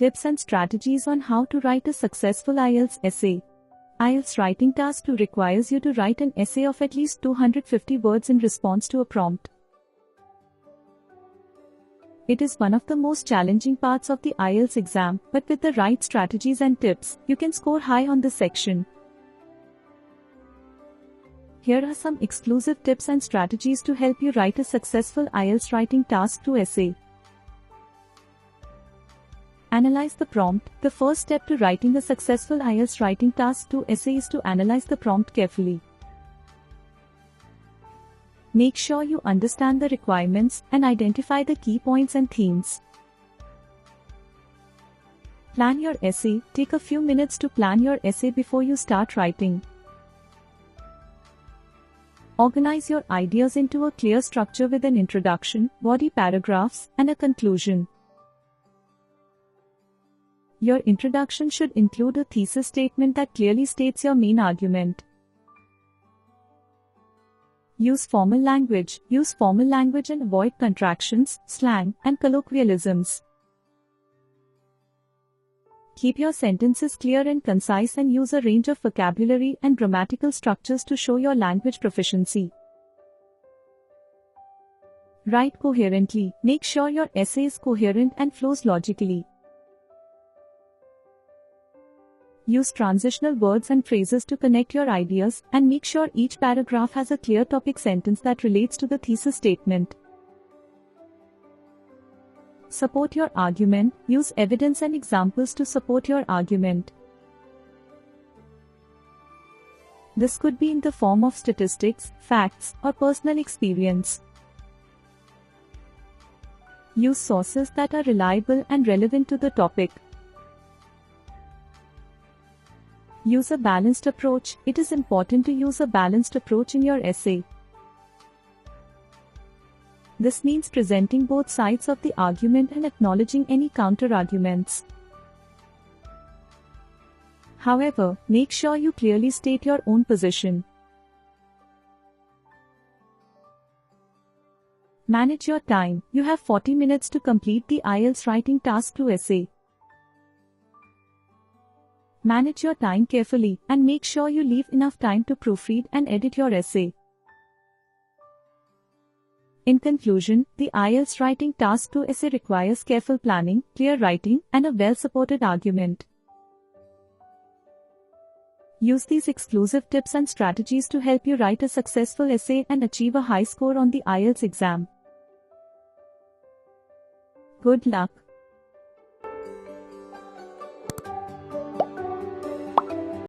tips and strategies on how to write a successful IELTS essay. IELTS Writing Task 2 requires you to write an essay of at least 250 words in response to a prompt. It is one of the most challenging parts of the IELTS exam, but with the right strategies and tips, you can score high on this section. Here are some exclusive tips and strategies to help you write a successful IELTS Writing Task 2 essay. Analyze the prompt. The first step to writing a successful IELTS Writing Task 2 essay is to analyze the prompt carefully. Make sure you understand the requirements and identify the key points and themes. Plan your essay. Take a few minutes to plan your essay before you start writing. Organize your ideas into a clear structure with an introduction, body paragraphs, and a conclusion. Your introduction should include a thesis statement that clearly states your main argument. Use formal language. Use formal language and avoid contractions, slang, and colloquialisms. Keep your sentences clear and concise and use a range of vocabulary and grammatical structures to show your language proficiency. Write coherently. Make sure your essay is coherent and flows logically. Use transitional words and phrases to connect your ideas, and make sure each paragraph has a clear topic sentence that relates to the thesis statement. Support your argument. Use evidence and examples to support your argument. This could be in the form of statistics, facts, or personal experience. Use sources that are reliable and relevant to the topic. Use a balanced approach. It is important to use a balanced approach in your essay. This means presenting both sides of the argument and acknowledging any counter-arguments. However, make sure you clearly state your own position. Manage your time. You have 40 minutes to complete the IELTS Writing Task 2 essay. Manage your time carefully and make sure you leave enough time to proofread and edit your essay. In conclusion, the IELTS Writing Task 2 essay requires careful planning, clear writing, and a well-supported argument. Use these exclusive tips and strategies to help you write a successful essay and achieve a high score on the IELTS exam. Good luck!